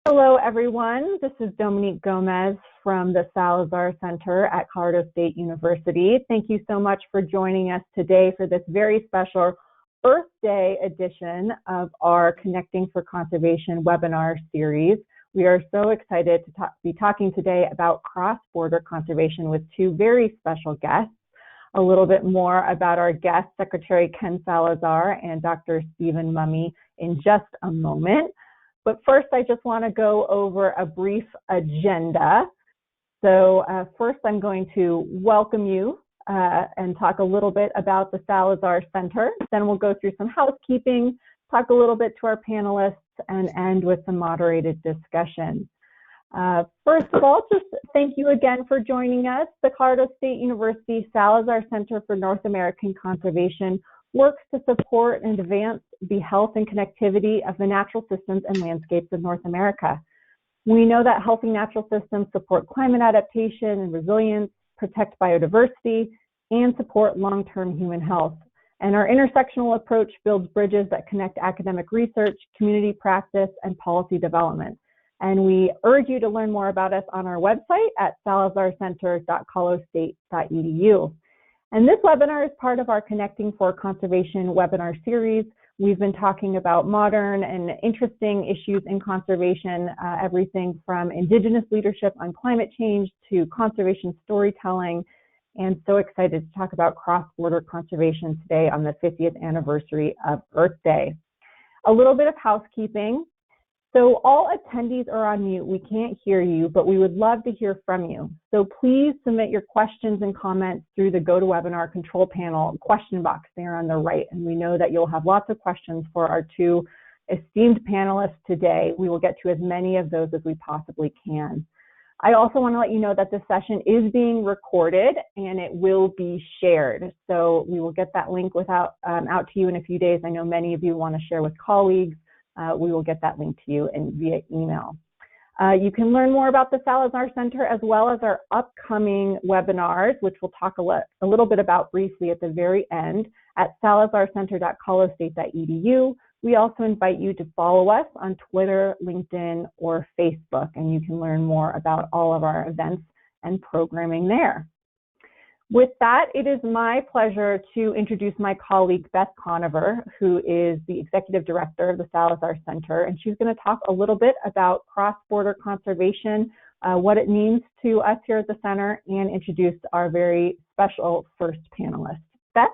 Hello, everyone. This is Dominique Gomez from the Salazar Center at Colorado State University. Thank you so much for joining us today for this very special Earth Day edition of our Connecting for Conservation webinar series. We are so excited to be talking today about cross-border conservation with two very special guests. A little bit more about our guests, Secretary Ken Salazar and Dr. Stephen Mumme, in just a moment. But first, I just want to go over a brief agenda. So first, I'm going to welcome you and talk a little bit about the Salazar Center. Then we'll go through some housekeeping, talk a little bit to our panelists, and end with some moderated discussion. First of all, just thank you again for joining us. The Colorado State University Salazar Center for North American Conservation works to support and advance the health and connectivity of the natural systems and landscapes of North America. We know that healthy natural systems support climate adaptation and resilience, protect biodiversity, and support long-term human health. And our intersectional approach builds bridges that connect academic research, community practice, and policy development. And we urge you to learn more about us on our website at salazarcenter.colostate.edu. And this webinar is part of our Connecting for Conservation webinar series. We've been talking about modern and interesting issues in conservation, everything from Indigenous leadership on climate change to conservation storytelling, and so excited to talk about cross-border conservation today on the 50th anniversary of Earth Day. A little bit of housekeeping. So all attendees are on mute. We can't hear you, but we would love to hear from you. So please submit your questions and comments through the GoToWebinar control panel question box there on the right. And we know that you'll have lots of questions for our two esteemed panelists today. We will get to as many of those as we possibly can. I also want to let you know that this session is being recorded and it will be shared. So we will get that link out to you in a few days. I know many of you want to share with colleagues. We will get that link to you via email. You can learn more about the Salazar Center as well as our upcoming webinars, which we'll talk a little bit about briefly at the very end at salazarcenter.colostate.edu. We also invite you to follow us on Twitter, LinkedIn, or Facebook, and you can learn more about all of our events and programming there. With that, it is my pleasure to introduce my colleague, Beth Conover, who is the Executive Director of the Salazar Center, and she's going to talk a little bit about cross-border conservation, what it means to us here at the center, and introduce our very special first panelist. Beth?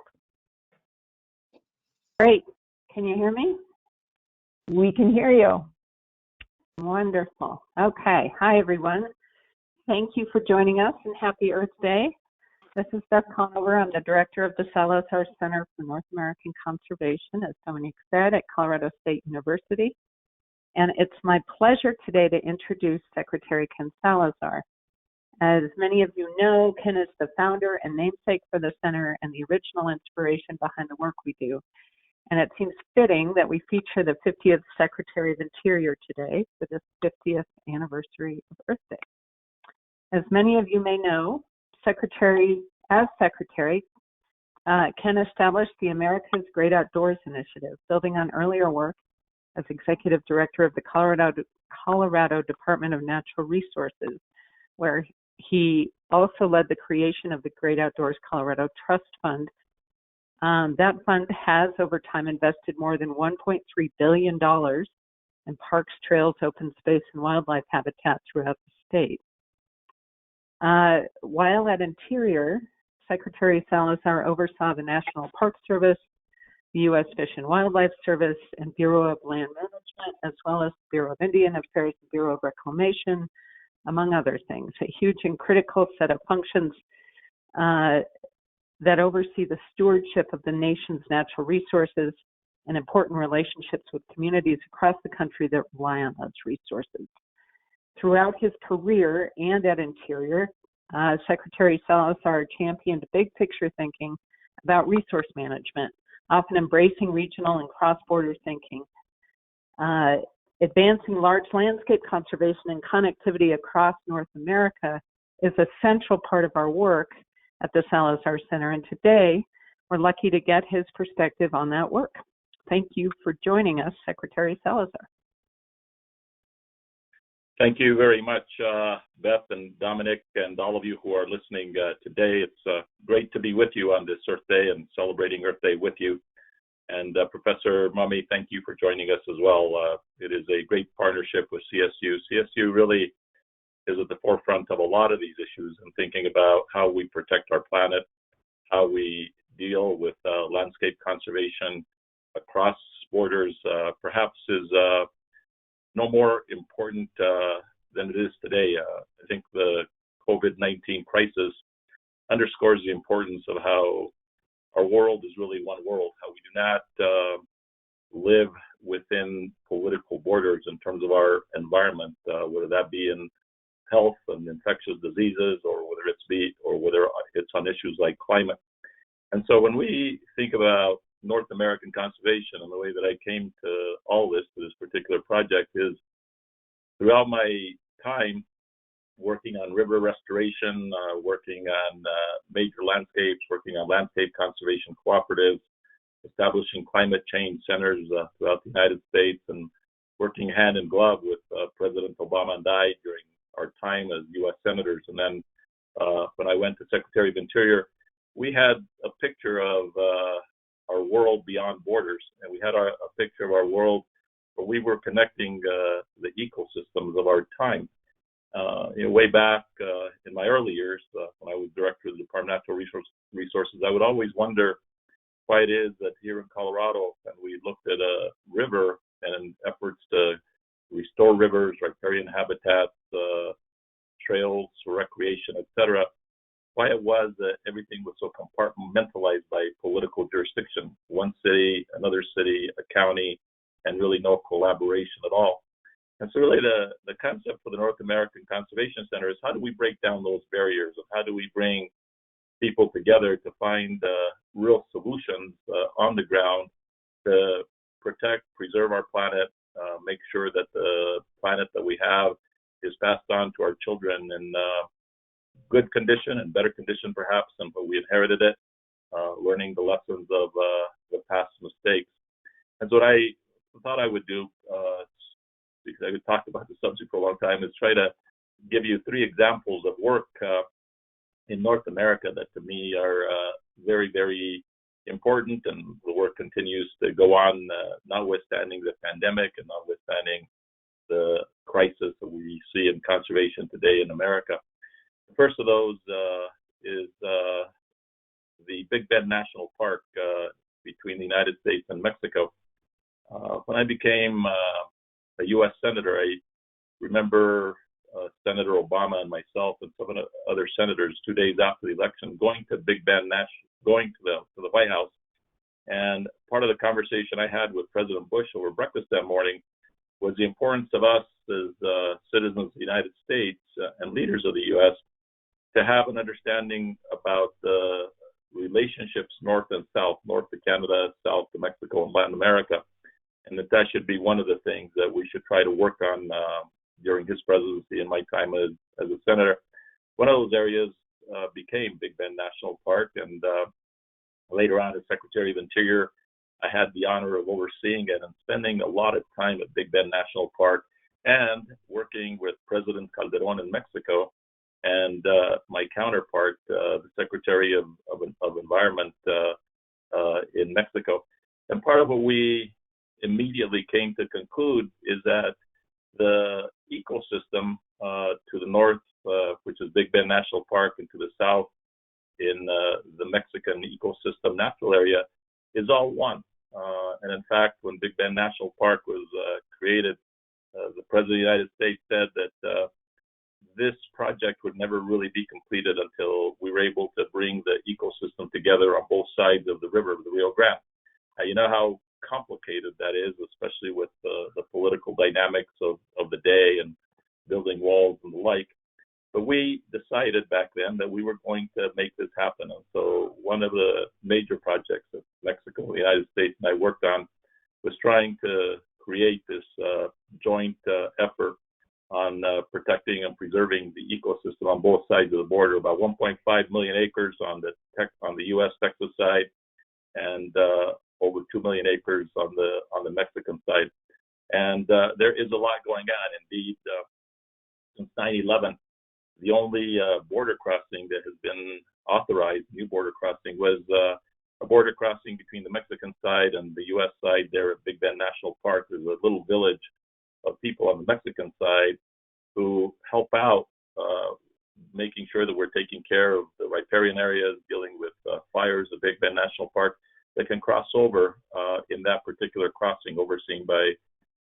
Great. Can you hear me? We can hear you. Wonderful. Okay. Hi, everyone. Thank you for joining us, and happy Earth Day. This is Beth Conover. I'm the director of the Salazar Center for North American Conservation, as Dominique said, at Colorado State University. And it's my pleasure today to introduce Secretary Ken Salazar. As many of you know, Ken is the founder and namesake for the center and the original inspiration behind the work we do. And it seems fitting that we feature the 50th Secretary of Interior today for this 50th anniversary of Earth Day. As many of you may know, As Secretary, Ken established the America's Great Outdoors Initiative, building on earlier work as Executive Director of the Colorado Department of Natural Resources, where he also led the creation of the Great Outdoors Colorado Trust Fund. That fund has, over time, invested more than $1.3 billion in parks, trails, open space, and wildlife habitat throughout the state. While at Interior, Secretary Salazar oversaw the National Park Service, the U.S. Fish and Wildlife Service, and Bureau of Land Management, as well as the Bureau of Indian Affairs and Bureau of Reclamation, among other things. A huge and critical set of functions that oversee the stewardship of the nation's natural resources and important relationships with communities across the country that rely on those resources. Throughout his career and at Interior, Secretary Salazar championed big picture thinking about resource management, often embracing regional and cross-border thinking. Advancing large landscape conservation and connectivity across North America is a central part of our work at the Salazar Center, and today we're lucky to get his perspective on that work. Thank you for joining us, Secretary Salazar. Thank you very much, Beth and Dominic, and all of you who are listening today. It's great to be with you on this Earth Day and celebrating Earth Day with you. And Professor Mumme, thank you for joining us as well. It is a great partnership with CSU. CSU really is at the forefront of a lot of these issues and thinking about how we protect our planet, how we deal with landscape conservation across borders, perhaps is no more important than it is today. I think the COVID-19 crisis underscores the importance of how our world is really one world, how we do not live within political borders in terms of our environment, whether that be in health and infectious diseases, or whether it's on issues like climate. And so when we think about North American conservation, and the way that I came to all this, to this particular project, is throughout my time working on river restoration, working on major landscapes, working on landscape conservation cooperatives, establishing climate change centers throughout the United States, and working hand in glove with President Obama and I during our time as U.S. senators. And then when I went to Secretary of Interior, we had a picture of our world beyond borders, and we had a picture of our world where we were connecting the ecosystems of our time. Way back in my early years, when I was director of the Department of Natural Resources, I would always wonder why it is that here in Colorado, when we looked at a river and efforts to restore rivers, riparian habitats, trails for recreation, etc., why it was that everything was so compartmentalized by political jurisdiction, one city, another city, a county, and really no collaboration at all. And so really the concept for the North American Conservation Center is how do we break down those barriers, and how do we bring people together to find real solutions on the ground to protect, preserve our planet, make sure that the planet that we have is passed on to our children in good condition and better condition perhaps than when we inherited it, learning the lessons of the past mistakes. And so what I thought I would do, because I could talk about the subject for a long time, is try to give you 3 examples of work in North America that to me are very, very important, and the work continues to go on, notwithstanding the pandemic and notwithstanding the crisis that we see in conservation today in America. The first of those is the Big Bend National Park between the United States and Mexico. When I became a U.S. Senator, I remember Senator Obama and myself and some of the other senators 2 days after the election going to Big Bend going to the White House. And part of the conversation I had with President Bush over breakfast that morning was the importance of us as citizens of the United States and leaders of the U.S. to have an understanding about the relationships north and south, north to Canada, south to Mexico and Latin America, and that should be one of the things that we should try to work on during his presidency and my time as a senator. One of those areas became Big Bend National Park, and later on as Secretary of Interior, I had the honor of overseeing it and spending a lot of time at Big Bend National Park and working with President Calderon in Mexico and my counterpart, the Secretary of Environment in Mexico. And part of what we immediately came to conclude is that the ecosystem to the north, which is Big Bend National Park, and to the south in the Mexican ecosystem natural area, is all one. And in fact, when Big Bend National Park was created, the President of the United States said that this project would never really be completed until we were able to bring the ecosystem together on both sides of the river, the Rio Grande. You know how complicated that is, especially with the political dynamics of the day and building walls and the like. But we decided back then that we were going to make this happen. And so one of the major projects that Mexico and the United States and I worked on was trying to create this joint effort on protecting and preserving the ecosystem on both sides of the border, about 1.5 million acres on the U.S.-Texas side, and over 2 million acres on the Mexican side. And there is a lot going on. Indeed, 9/11, the only border crossing that has been authorized, new border crossing, was a border crossing between the Mexican side and the U.S. side there at Big Bend National Park. There's a little village of people on the Mexican side who help out, making sure that we're taking care of the riparian areas, dealing with fires at Big Bend National Park that can cross over in that particular crossing, overseen by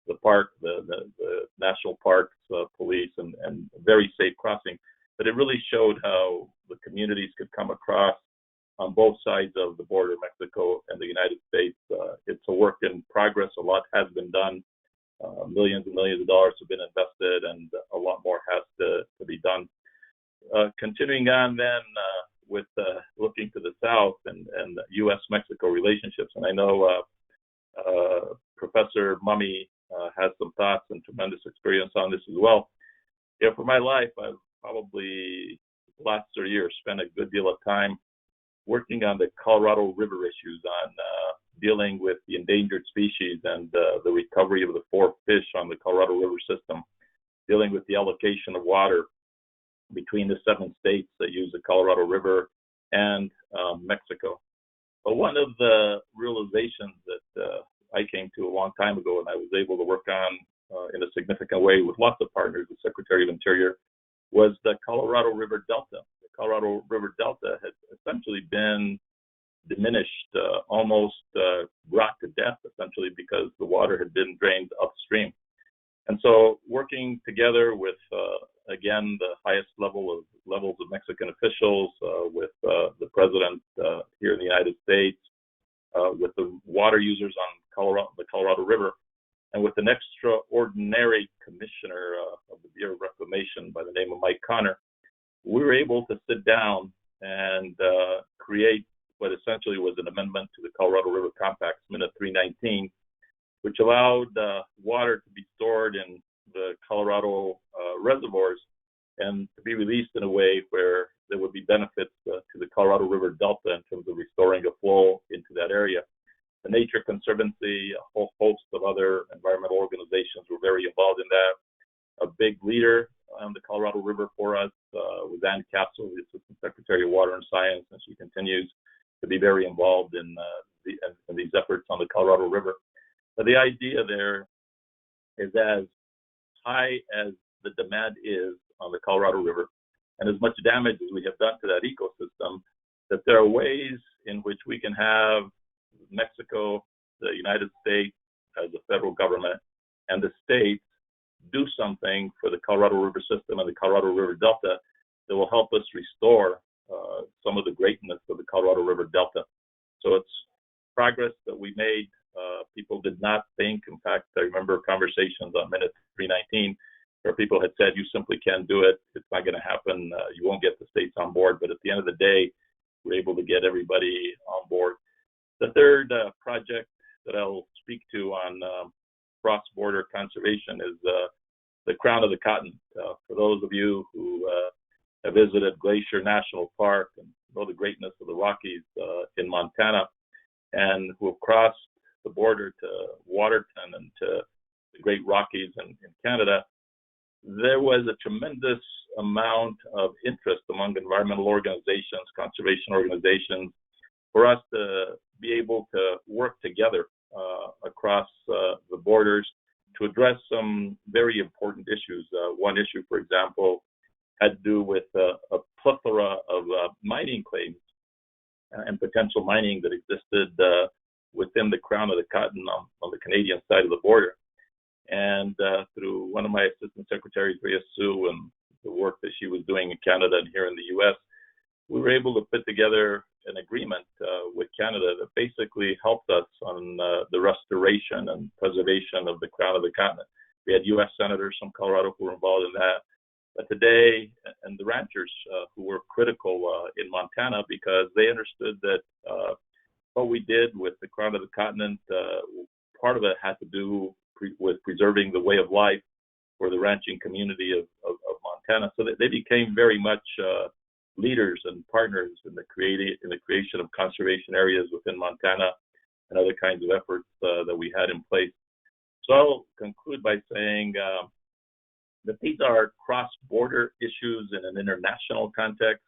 the park, the national parks police, and very safe crossing. But it really showed how the communities could come across on both sides of the border, Mexico and the United States. It's a work in progress. A lot has been done. Millions and millions of dollars have been invested, and a lot more has to be done. Continuing on then with looking to the south and U.S.-Mexico relationships, and I know Professor Mumme has some thoughts and tremendous experience on this as well. For my life, I've probably last 30 years spent a good deal of time working on the Colorado River issues, on dealing with the endangered species and the recovery of the 4 fish on the Colorado River system, dealing with the allocation of water between the 7 states that use the Colorado River and Mexico. But one of the realizations that I came to a long time ago, and I was able to work on in a significant way with lots of partners, the Secretary of Interior, was the Colorado River Delta. The Colorado River Delta had essentially been diminished, almost brought to death, essentially, because the water had been drained upstream. And so working together with, again, the highest levels of Mexican officials, with the president here in the United States, with the water users on the Colorado River, and with an extraordinary commissioner of the Bureau of Reclamation by the name of Mike Connor, we were able to sit down and create what essentially was an amendment to the Colorado River Compact, Minute 319, which allowed water to be stored in the Colorado reservoirs and to be released in a way where there would be benefits to the Colorado River Delta in terms of restoring a flow into that area. The Nature Conservancy, a whole host of other environmental organizations were very involved in that. A big leader on the Colorado River for us was Ann Capsule, the Assistant Secretary of Water and Science, and she continues to be very involved in these efforts on the Colorado River. But the idea there is, as high as the demand is on the Colorado River, and as much damage as we have done to that ecosystem, that there are ways in which we can have Mexico, the United States as the federal government, and the states do something for the Colorado River system and the Colorado River Delta that will help us restore some of the greatness of the Colorado River Delta. So it's progress that we made. People did not think, in fact, I remember conversations on Minute 319 where people had said, you simply can't do it. It's not going to happen. You won't get the states on board. But at the end of the day, we're able to get everybody on board. The third project that I'll speak to on cross-border conservation is the Crown of the Cotton. For those of you who have visited Glacier National Park and know the greatness of the Rockies in Montana, and who have crossed the border to Waterton and to the Great Rockies in Canada, there was a tremendous amount of interest among environmental organizations, conservation organizations, for us to be able to work together across the borders to address some very important issues. One issue, for example, had to do with a plethora of mining claims and potential mining that existed within the Crown of the Cotton on the Canadian side of the border. And through one of my assistant secretaries, Rhea Sue, and the work that she was doing in Canada and here in the U.S., we were able to put together an agreement with Canada that basically helped us on the restoration and preservation of the Crown of the Continent. We had U.S. senators from Colorado who were involved in that. But today, and the ranchers who were critical in Montana, because they understood that what we did with the Crown of the Continent, part of it had to do with preserving the way of life for the ranching community of Montana. So they became very much leaders and partners in the creation of conservation areas within Montana and other kinds of efforts that we had in place. So I'll conclude by saying that these are cross-border issues in an international context,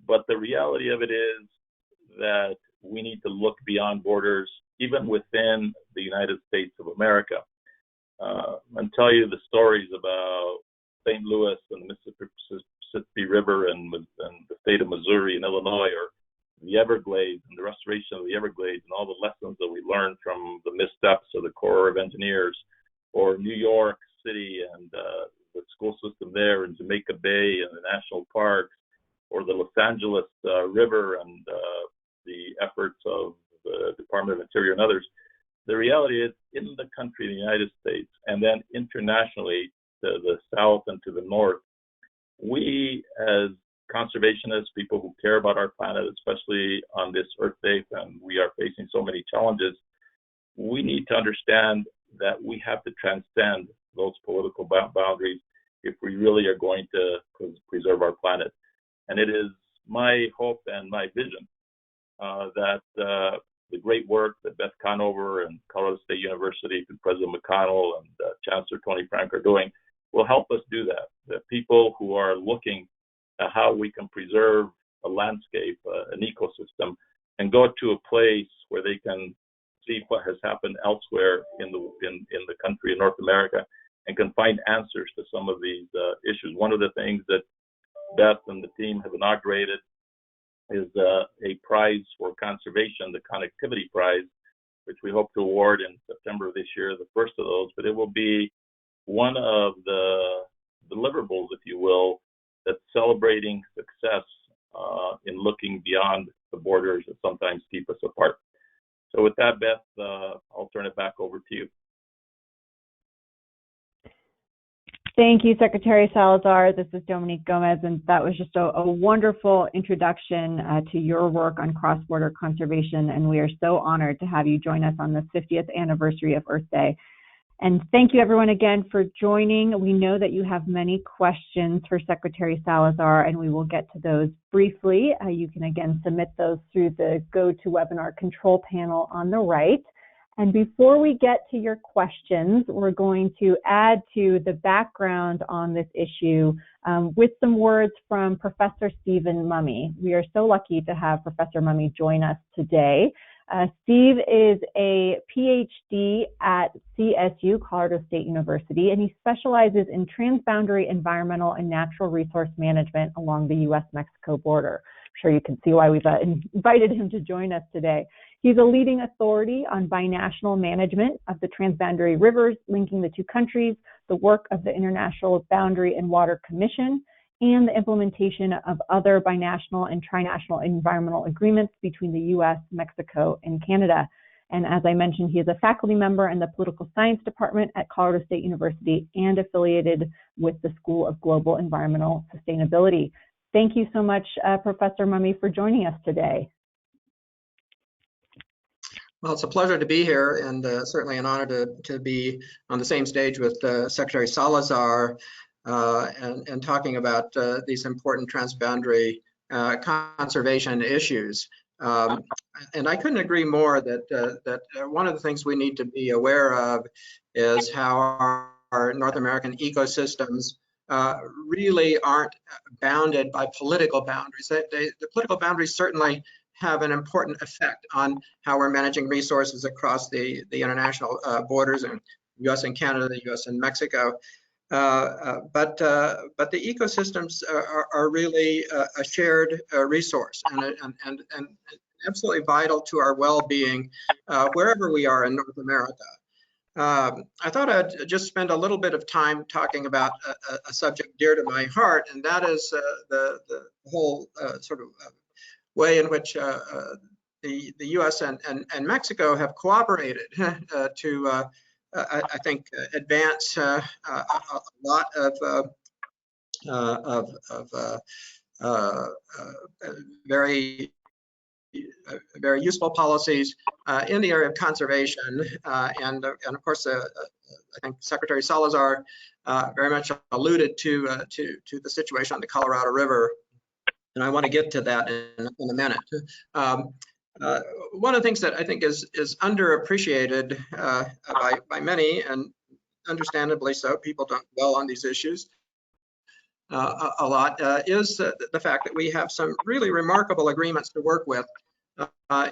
but the reality of it is that we need to look beyond borders, even within the United States of America, and tell you the stories about St. Louis and the Mississippi River and the state of Missouri and Illinois, or the Everglades and the restoration of the Everglades and all the lessons that we learned from the missteps of the Corps of Engineers, or New York City and the school system there, and Jamaica Bay and the national parks, or the Los Angeles River and the efforts of the Department of Interior and others. The reality is, in the country, the United States, and then internationally, to the south and to the north, we as conservationists, people who care about our planet, especially on this Earth Day, and we are facing so many challenges, we need to understand that we have to transcend those political boundaries if we really are going to preserve our planet. And it is my hope and my vision that the great work that Beth Conover and Colorado State University and President McConnell and Chancellor Tony Frank are doing will help us do that. That people who are looking at how we can preserve a landscape, an ecosystem, and go to a place where they can see what has happened elsewhere in the country in North America and can find answers to some of these issues. One of the things that Beth and the team have inaugurated is a prize for conservation, the Connectivity Prize, which we hope to award in September of this year, the first of those, but it will be one of the deliverables, if you will, that's celebrating success in looking beyond the borders that sometimes keep us apart. So with that, Beth, I'll turn it back over to you. Thank you, Secretary Salazar. This is Dominique Gomez, and that was just a wonderful introduction to your work on cross-border conservation, and we are so honored to have you join us on the 50th anniversary of Earth Day. And thank you, everyone, again for joining. We know that you have many questions for Secretary Salazar, and we will get to those briefly. You can, again, submit those through the GoToWebinar control panel on the right. And before we get to your questions, we're going to add to the background on this issue with some words from Professor Stephen Mumme. We are so lucky to have Professor Mumme join us today. Steve is a PhD at CSU, Colorado State University, and he specializes in transboundary environmental and natural resource management along the U.S.-Mexico border. I'm sure you can see why we've invited him to join us today. He's a leading authority on binational management of the transboundary rivers linking the two countries, the work of the International Boundary and Water Commission, and the implementation of other binational and trinational environmental agreements between the U.S., Mexico, and Canada. And as I mentioned, he is a faculty member in the Political Science Department at Colorado State University and affiliated with the School of Global Environmental Sustainability. Thank you so much, Professor Mumme, for joining us today. Well, it's a pleasure to be here, and certainly an honor to be on the same stage with Secretary Salazar and talking about these important transboundary conservation issues. And I couldn't agree more that one of the things we need to be aware of is how our North American ecosystems really aren't bounded by political boundaries. The political boundaries certainly have an important effect on how we're managing resources across the international borders in U.S. and Canada, the U.S. and Mexico. But the ecosystems are really a shared resource and absolutely vital to our well-being wherever we are in North America. I thought I'd just spend a little bit of time talking about a subject dear to my heart, and that is the whole sort of way in which the U.S. and Mexico have cooperated to, I think, advance a lot of very useful policies in the area of conservation, and of course, I think Secretary Salazar very much alluded to the situation on the Colorado River, and I want to get to that in a minute. One of the things that I think is underappreciated by many, and understandably so, people don't dwell on these issues a lot, is the fact that we have some really remarkable agreements to work with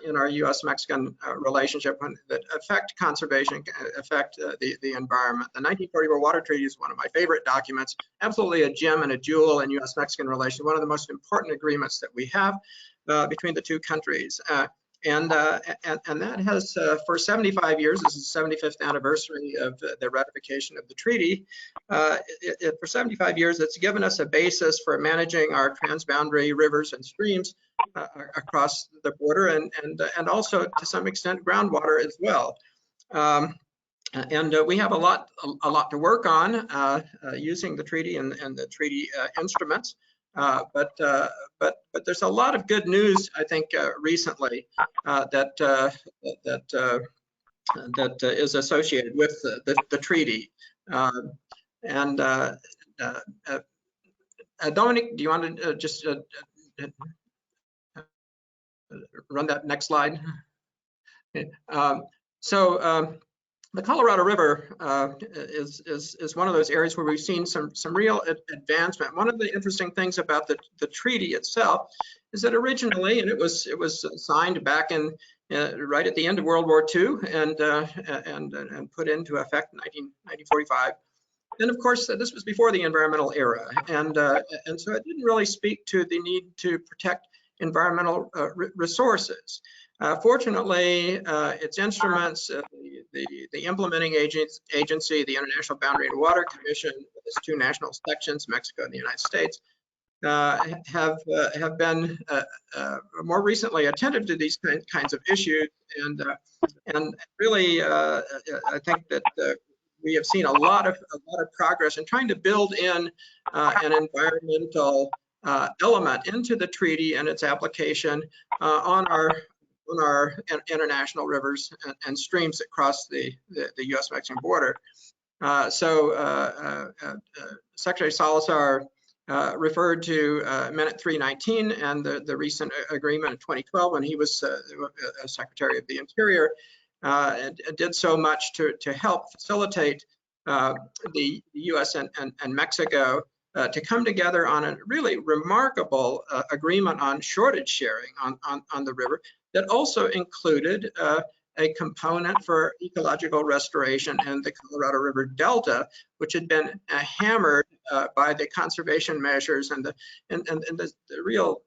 in our U.S.-Mexican relationship that affect conservation, affect the environment. The 1944 Water Treaty is one of my favorite documents, absolutely a gem and a jewel in U.S.-Mexican relations, one of the most important agreements that we have between the two countries. And that has, for 75 years, this is the 75th anniversary of the ratification of the treaty. For 75 years, it's given us a basis for managing our transboundary rivers and streams across the border, and also to some extent groundwater as well. And we have a lot to work on using the treaty and the treaty instruments. But there's a lot of good news, I think, recently that is associated with the treaty. Dominic, do you want to just run that next slide? The Colorado River is one of those areas where we've seen some real advancement. One of the interesting things about the treaty itself is that originally, and it was signed back in right at the end of World War II and put into effect in 1945. And of course, this was before the environmental era, and so it didn't really speak to the need to protect environmental resources. Fortunately, its instruments, the implementing agency, the International Boundary and Water Commission, with its two national sections, Mexico and the United States, have been more recently attentive to these kinds of issues, and really, I think that we have seen a lot of progress in trying to build in an environmental element into the treaty and its application on our international rivers and streams that cross the U.S.-Mexican border. Secretary Salazar referred to Minute 319 and the recent agreement in 2012 when he was Secretary of the Interior, and did so much to help facilitate the U.S. and Mexico to come together on a really remarkable agreement on shortage sharing on the river that also included a component for ecological restoration in the Colorado River Delta, which had been hammered by the conservation measures and the real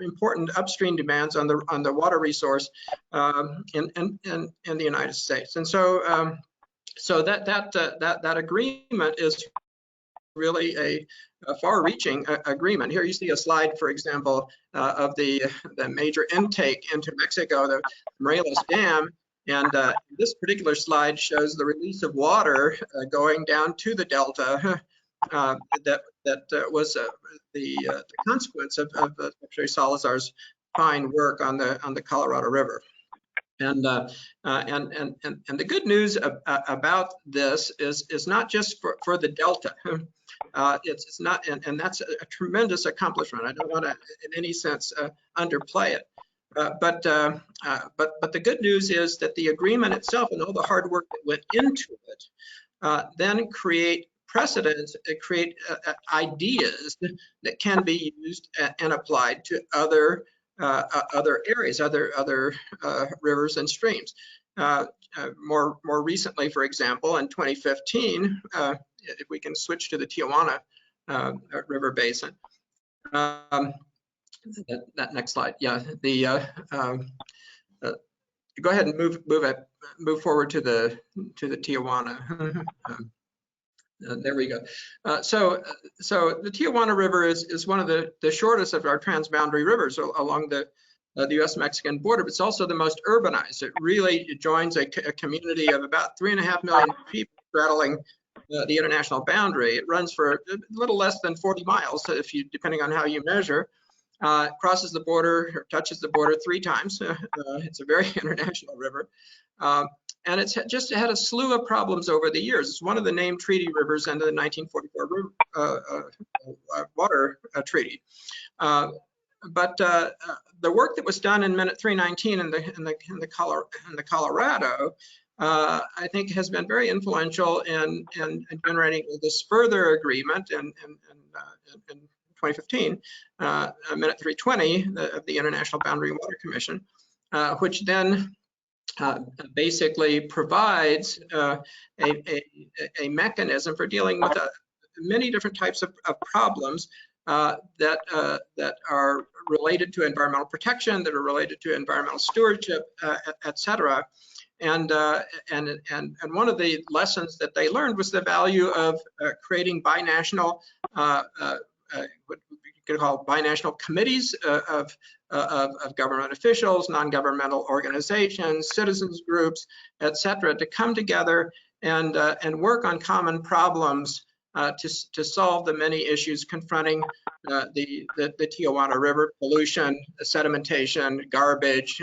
important upstream demands on the water resource in the United States. And so that agreement is really a far-reaching agreement. Here you see a slide, for example, of the major intake into Mexico, the Morelos Dam, and this particular slide shows the release of water going down to the delta that was the consequence of Secretary Salazar's fine work on the Colorado River. And the good news about this is not just for the delta. It's not, and that's a tremendous accomplishment. I don't want to, in any sense, underplay it. But the good news is that the agreement itself and all the hard work that went into it then create precedents, create ideas that can be used and applied to other areas, other rivers and streams. More recently, for example, in 2015, if we can switch to the Tijuana River Basin. That next slide, yeah. Go ahead and move forward to the Tijuana. There we go. So the Tijuana River is one of the shortest of our transboundary rivers along the U.S.-Mexican border, but it's also the most urbanized. It really joins a community of about 3.5 million people straddling the international boundary. It runs for a little less than 40 miles, depending on how you measure. Crosses the border, or touches the border 3 times. It's a very international river. And it's just had a slew of problems over the years. It's one of the named treaty rivers under the 1944 water treaty. But the work that was done in Minute 319 in the Colorado I think has been very influential in generating this further agreement in 2015, Minute 320 of the International Boundary Water Commission, which then basically provides a mechanism for dealing with many different types of problems that are related to environmental protection, that are related to environmental stewardship, et cetera. And one of the lessons that they learned was the value of creating binational, what we could call binational committees of government officials, non-governmental organizations, citizens groups, et cetera, to come together and work on common problems to solve the many issues confronting the Tijuana River: pollution, sedimentation, garbage,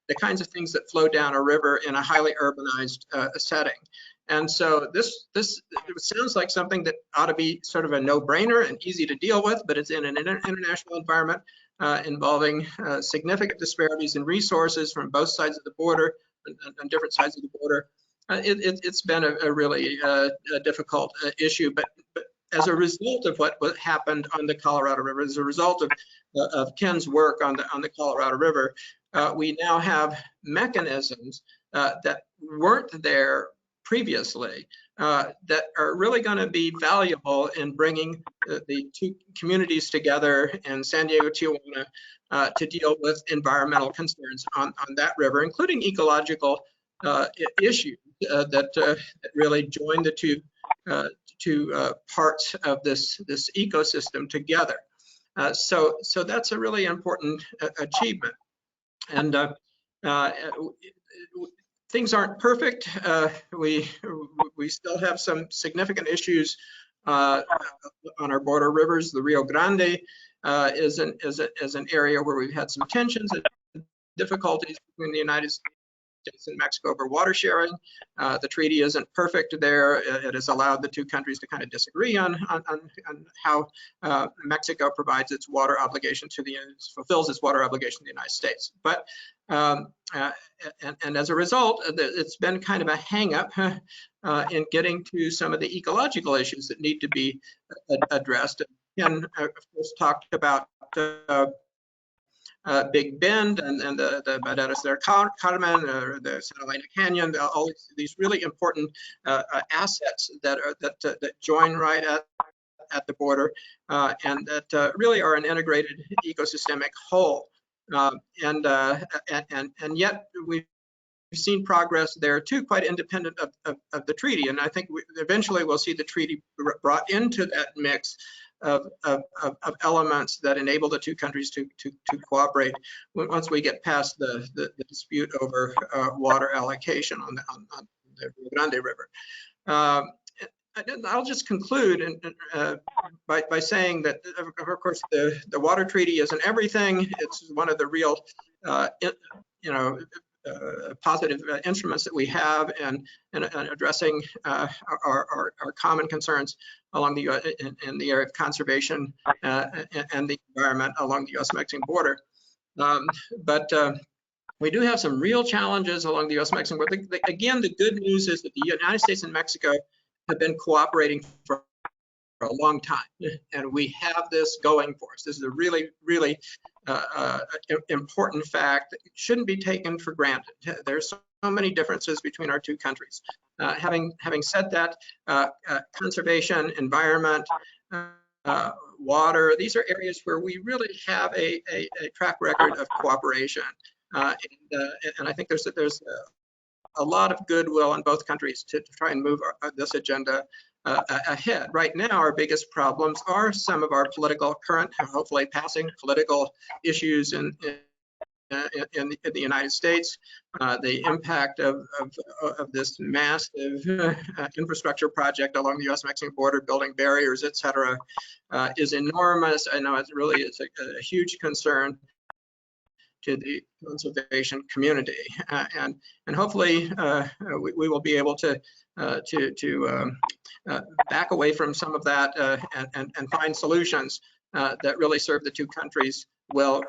the kinds of things that flow down a river in a highly urbanized setting. And so this sounds like something that ought to be sort of a no-brainer and easy to deal with, but it's in an international environment involving significant disparities in resources from both sides of the border and different sides of the border. It's been a really difficult issue, but as a result of what happened on the Colorado River, as a result of Ken's work on the Colorado River, we now have mechanisms that weren't there previously that are really going to be valuable in bringing the two communities together in San Diego, Tijuana, to deal with environmental concerns on that river, including ecological issues that really join the two parts of this ecosystem together. So that's a really important achievement. And things aren't perfect. We still have some significant issues on our border rivers. The Rio Grande is an area where we've had some tensions and difficulties between the United States and Mexico over water sharing. The treaty isn't perfect there. It has allowed the two countries to kind of disagree on how Mexico provides its water obligation fulfills its water obligation to the United States. But and as a result, it's been kind of a hang-up in getting to some of the ecological issues that need to be addressed. And of course, talked about Big Bend and the Barreras del Carmen, or the Santa Elena Canyon, all these really important assets that join right at the border and that really are an integrated ecosystemic whole. And yet we've seen progress there too, quite independent of the treaty. And I think eventually we'll see the treaty brought into that mix of elements that enable the two countries to cooperate once we get past the dispute over water allocation on the Rio Grande River. I'll just conclude by saying that, of course, the water treaty isn't everything. It's one of the real, positive instruments that we have in addressing our common concerns along the in the area of conservation and the environment along the U.S.-Mexican border. But we do have some real challenges along the U.S.-Mexican border. Again, the good news is that the United States and Mexico have been cooperating for a long time, and we have this going for us. This is a really, really important fact that shouldn't be taken for granted. There's so many differences between our two countries. Having said that, conservation, environment, water, these are areas where we really have a track record of cooperation, and I think there's a lot of goodwill in both countries to try and move this agenda ahead. Right now, our biggest problems are some of our current, hopefully passing political issues in the United States. The impact of this massive infrastructure project along the U.S.-Mexican border, building barriers, et cetera, is enormous. I know it really is a huge concern to the conservation community, and hopefully we will be able to back away from some of that and find solutions that really serve the two countries well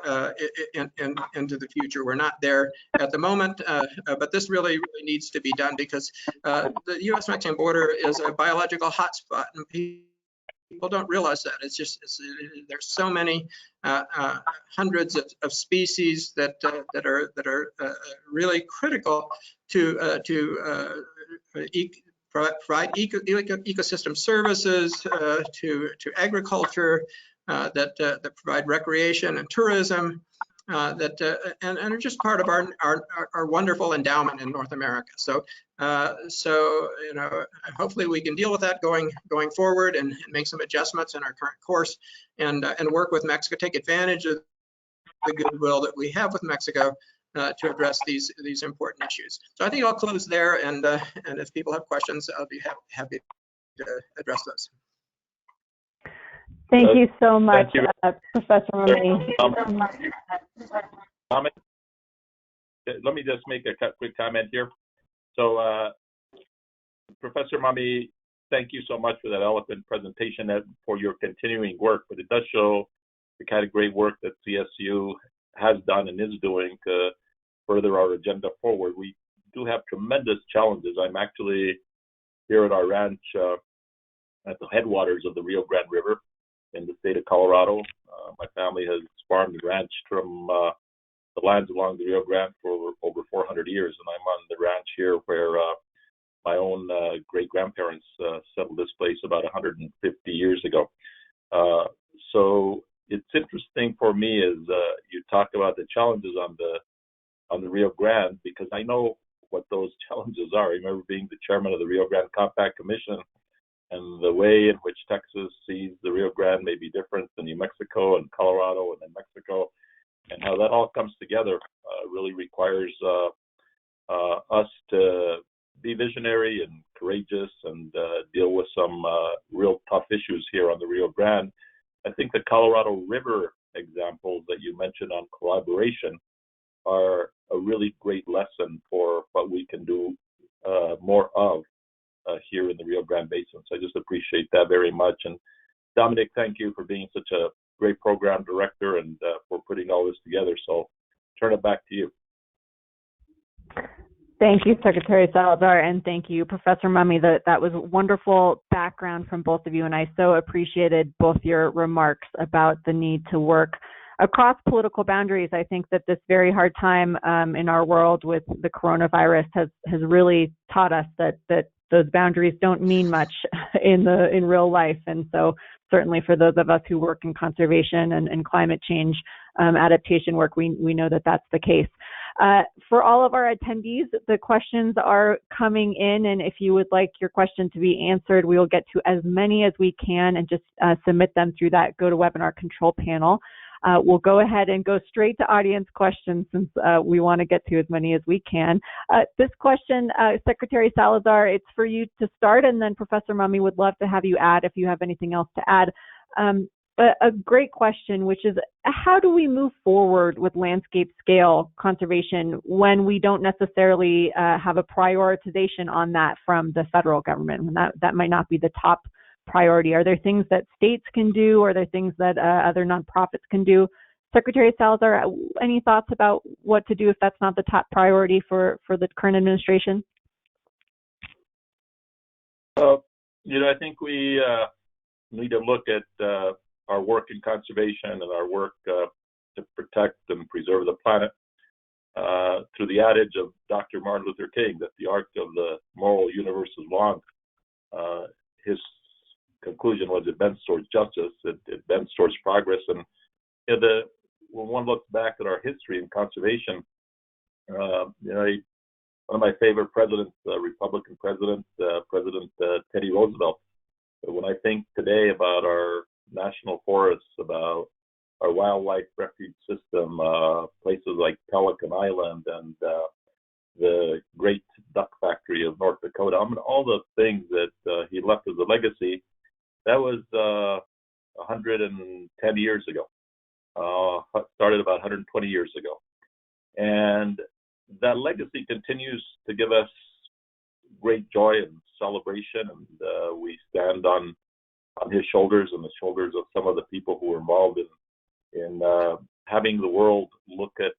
into the future. We're not there at the moment, but this really needs to be done because the U.S.-Mexican border is a biological hotspot, and people don't realize that. There's so many hundreds of species that are really critical to provide ecosystem services, to agriculture, that provide recreation and tourism, and are just part of our wonderful endowment in North America. So hopefully we can deal with that going forward and make some adjustments in our current course, and work with Mexico, take advantage of the goodwill that we have with Mexico to address these important issues. So I think I'll close there, and if people have questions, I'll be happy to address those. Thank you so much, Professor Mumme. Let me just make a quick comment here. So, Professor Mumme, thank you so much for that eloquent presentation and for your continuing work. But it does show the kind of great work that CSU has done and is doing to further our agenda forward. We do have tremendous challenges. I'm actually here at our ranch at the headwaters of the Rio Grande River in the state of Colorado. My family has farmed and ranched from the lands along the Rio Grande for over 400 years, and I'm on the ranch here where my own great-grandparents settled this place about 150 years ago. So it's interesting for me as you talk about the challenges on the Rio Grande, because I know what those challenges are. I remember being the chairman of the Rio Grande Compact Commission, and the way in which Texas sees the Rio Grande may be different than New Mexico and Colorado and then Mexico, and how that all comes together really requires us to be visionary and courageous and deal with some real tough issues here on the Rio Grande. I think the Colorado River examples that you mentioned on collaboration are a really great lesson for what we can do more of here in the Rio Grande Basin. So I just appreciate that very much. And Dominic, thank you for being such a great program director and for putting all this together. So turn it back to you. Thank you, Secretary Salazar, and thank you, Professor Mumme. That was wonderful background from both of you, and I so appreciated both your remarks about the need to work across political boundaries. I think that this very hard time in our world with the coronavirus has really taught us that those boundaries don't mean much in real life, and so certainly for those of us who work in conservation and climate change adaptation work, we know that that's the case. For all of our attendees, the questions are coming in, and if you would like your question to be answered, we will get to as many as we can and just submit them through that GoToWebinar control panel. We'll go ahead and go straight to audience questions since we want to get to as many as we can. This question, Secretary Salazar, it's for you to start, and then Professor Mumme would love to have you add if you have anything else to add. A great question, which is, how do we move forward with landscape scale conservation when we don't necessarily have a prioritization on that from the federal government? When that might not be the top priority. Are there things that states can do? Are there things that other nonprofits can do? Secretary Salazar, any thoughts about what to do if that's not the top priority for the current administration? I think we need to look at our work in conservation and our work to protect and preserve the planet through the adage of Dr. Martin Luther King that the arc of the moral universe is long. His conclusion was it bends towards justice, it bends towards progress. And when one looks back at our history in conservation, one of my favorite presidents, Republican president, President Teddy Roosevelt. When I think today about our national forests, about our wildlife refuge system, places like Pelican Island and the great duck factory of North Dakota, all the things that he left as a legacy, that was 110 years ago. Started about 120 years ago. And that legacy continues to give us great joy and celebration, and we stand on his shoulders and the shoulders of some of the people who were involved in having the world look at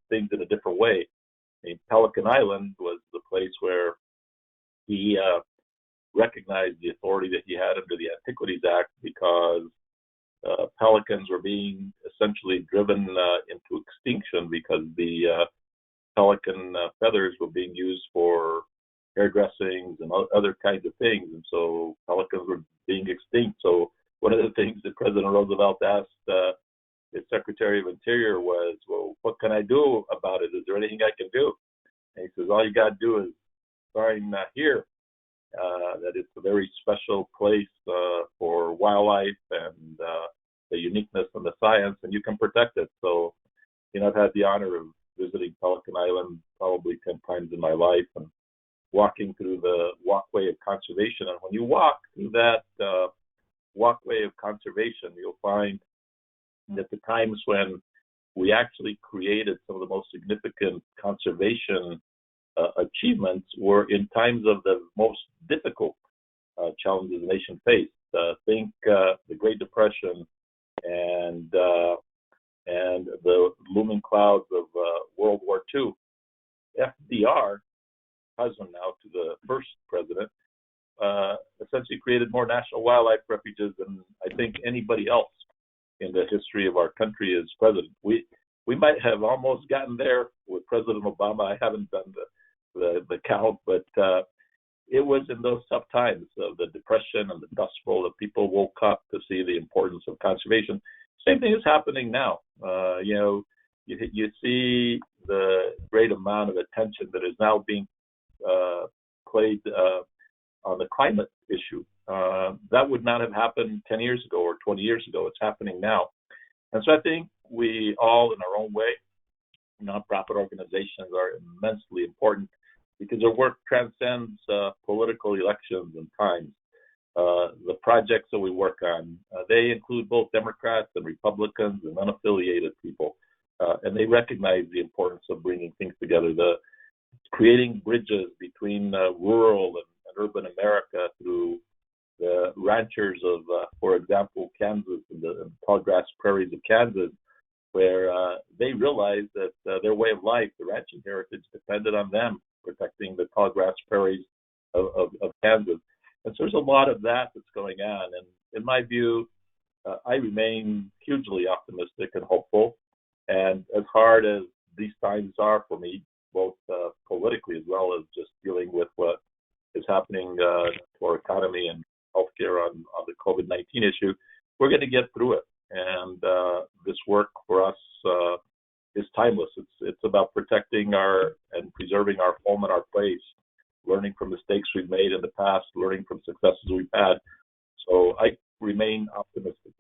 things in a different way. I mean, Pelican Island was the place where he recognized the authority that he had under the Antiquities Act, because pelicans were being essentially driven into extinction because the pelican feathers were being used for hairdressings and other kinds of things, and so pelicans were being extinct. So one of the things that President Roosevelt asked his Secretary of Interior was, well, what can I do about it? Is there anything I can do? And he says, all you got to do is sign here that it's a very special place for wildlife and the uniqueness and the science, and you can protect it. So, you know, I've had the honor of visiting Pelican Island probably 10 times in my life and walking through the walkway of conservation. And when you walk through that walkway of conservation, you'll find that the times when we actually created some of the most significant conservation achievements were in times of the most difficult challenges the nation faced. Think the Great Depression and the looming clouds of World War II. FDR, husband now to the first president, essentially created more national wildlife refuges than I think anybody else in the history of our country as president. We might have almost gotten there with President Obama. I haven't done the count, but it was in those tough times of the Depression and the Dust Bowl that people woke up to see the importance of conservation. Same thing is happening now. You know, you see the great amount of attention that is now being played on the climate issue. That would not have happened 10 years ago or 20 years ago. It's happening now. And so I think we all, in our own way, nonprofit organizations are immensely important because their work transcends political elections and times. The projects that we work on, they include both Democrats and Republicans and unaffiliated people. And they recognize the importance of bringing things together, creating bridges between rural and urban America through the ranchers of, for example, Kansas and the tall grass prairies of Kansas, where they realized that their way of life, the ranching heritage, depended on them protecting the tall grass prairies of Kansas. And so there's a lot of that that's going on. And in my view, I remain hugely optimistic and hopeful. And as hard as these times are for me, both politically as well as just dealing with what is happening to our economy and healthcare on the COVID-19 issue, we're going to get through it. And this work for us is timeless. It's about protecting and preserving our home and our place, learning from mistakes we've made in the past, learning from successes we've had. So I remain optimistic.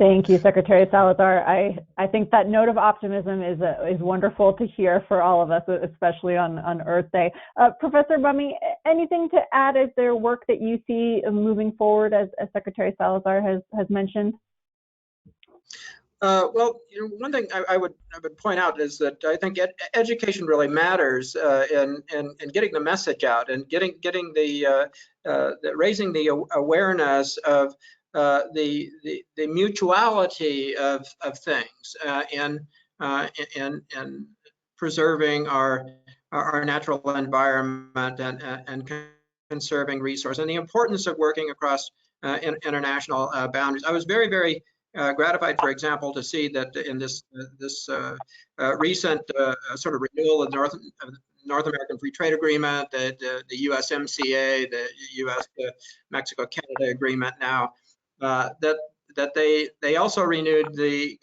Thank you, Secretary Salazar. I think that note of optimism is wonderful to hear for all of us, especially on Earth Day. Professor Mumme, anything to add? Is there work that you see moving forward, as Secretary Salazar has mentioned? Well, you know, one thing I would point out is that I think education really matters in getting the message out and getting the raising the awareness of the mutuality of things and preserving our natural environment and conserving resources and the importance of working across international boundaries. I was very gratified, for example, to see that in this recent sort of renewal of North American Free Trade Agreement, the USMCA, the U.S.-Mexico-Canada agreement now, that they also renewed the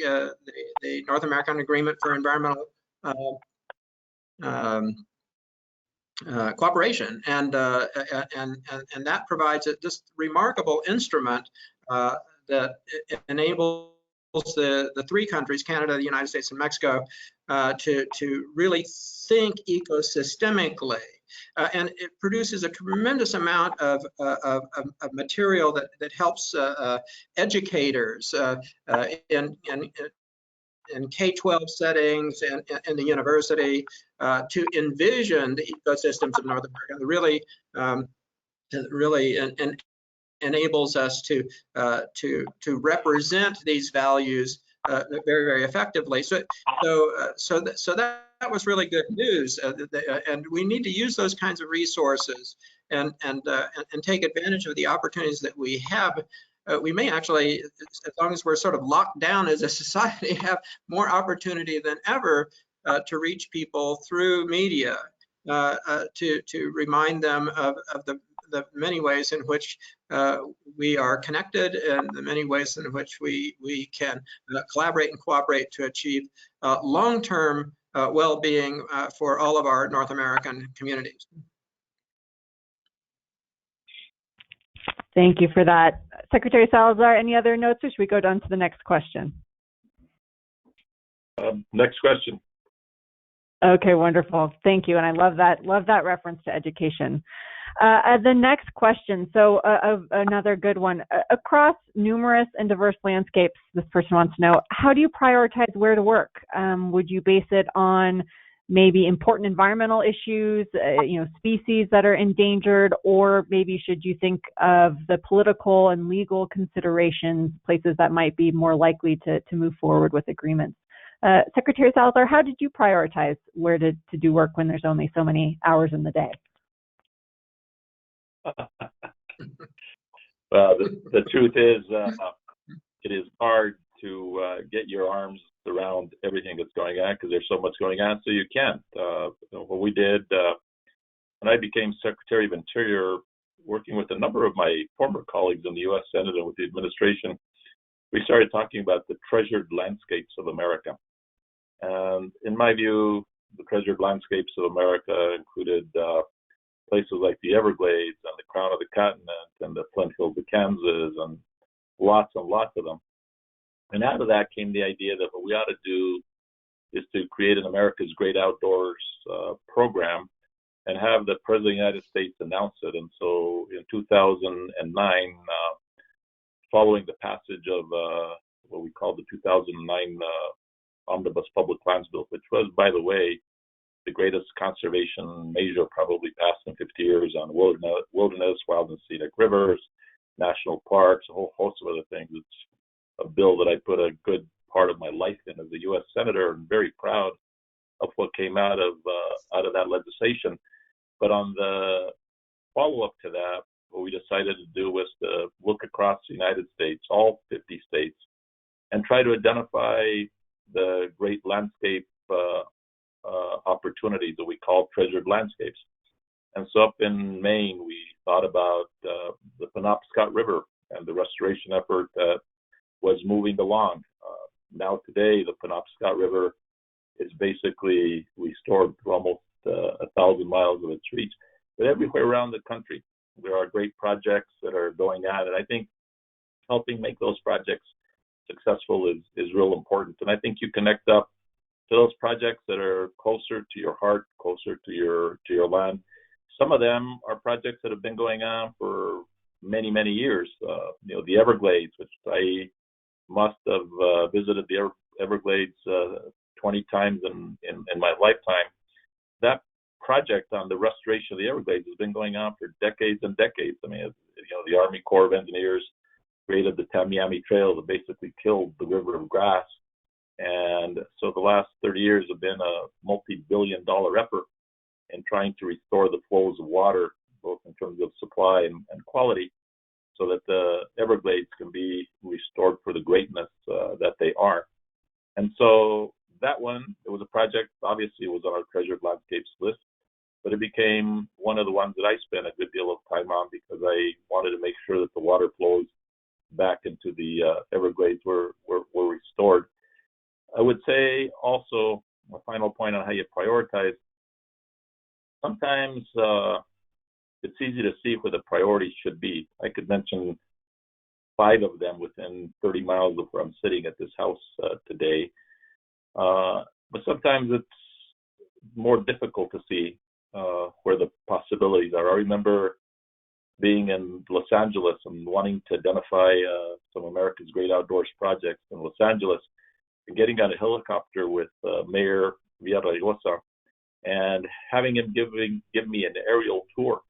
North American Agreement for Environmental Cooperation, and that provides this remarkable instrument that enables the three countries, Canada, the United States, and Mexico, to really think ecosystemically. And it produces a tremendous amount of material that helps educators in K-12 settings and in the university to envision the ecosystems of North America, really enables us to represent these values very, very effectively. So that was really good news, and we need to use those kinds of resources and take advantage of the opportunities that we have. We may actually, as long as we're sort of locked down as a society, have more opportunity than ever to reach people through media, to remind them of the many ways in which we are connected, and the many ways in which we can collaborate and cooperate to achieve long-term well-being for all of our North American communities. Thank you for that. Secretary Salazar, any other notes, or should we go down to the next question? Next question. Okay, wonderful. Thank you. And I love that reference to education. The next question, so another good one. Across numerous and diverse landscapes, this person wants to know, how do you prioritize where to work? Would you base it on maybe important environmental issues, species that are endangered, or maybe should you think of the political and legal considerations, places that might be more likely to move forward with agreements? Secretary Salazar, how did you prioritize where to do work when there's only so many hours in the day? Well, the truth is, it is hard to get your arms around everything that's going on because there's so much going on, so you can't. What we did when I became Secretary of Interior, working with a number of my former colleagues in the U.S. Senate and with the administration, we started talking about the treasured landscapes of America. And in my view, the treasured landscapes of America included places like the Everglades and the Crown of the Continent and the Flint Hills of Kansas and lots of them. And out of that came the idea that what we ought to do is to create an America's Great Outdoors program and have the President of the United States announce it. And so in 2009, following the passage of what we call the 2009 Omnibus Public Lands Bill, which was, by the way, the greatest conservation measure probably passed in 50 years on wilderness, wild and scenic rivers, national parks, a whole host of other things. It's a bill that I put a good part of my life in as a U.S. Senator, and very proud of what came out of that legislation. But on the follow-up to that, what we decided to do was to look across the United States, all 50 states, and try to identify the great landscape opportunities that we call treasured landscapes. And so up in Maine, we thought about the Penobscot River and the restoration effort that was moving along. Now today, the Penobscot River is basically restored through almost 1,000 miles of its reach. But everywhere around the country, there are great projects that are going on. And I think helping make those projects successful is real important. And I think you connect up to those projects that are closer to your heart, closer to your land. Some of them are projects that have been going on for many, many years. The Everglades, which I must have visited the Everglades 20 times in my lifetime. That project on the restoration of the Everglades has been going on for decades and decades. I mean, the Army Corps of Engineers created the Tamiami Trail that basically killed the river of grass. And so the last 30 years have been a multi-billion-dollar effort in trying to restore the flows of water, both in terms of supply and quality, so that the Everglades can be restored for the greatness that they are. And so that one, it was a project, obviously it was on our treasured landscapes list, but it became one of the ones that I spent a good deal of time on because I wanted to make sure that the water flows back into the Everglades were restored. I would say also, a final point on how you prioritize, sometimes it's easy to see where the priorities should be. I could mention 5 of them within 30 miles of where I'm sitting at this house today. But sometimes it's more difficult to see where the possibilities are. I remember being in Los Angeles and wanting to identify some America's Great Outdoors projects in Los Angeles, and getting on a helicopter with Mayor Villaraigosa and having him give me an aerial tour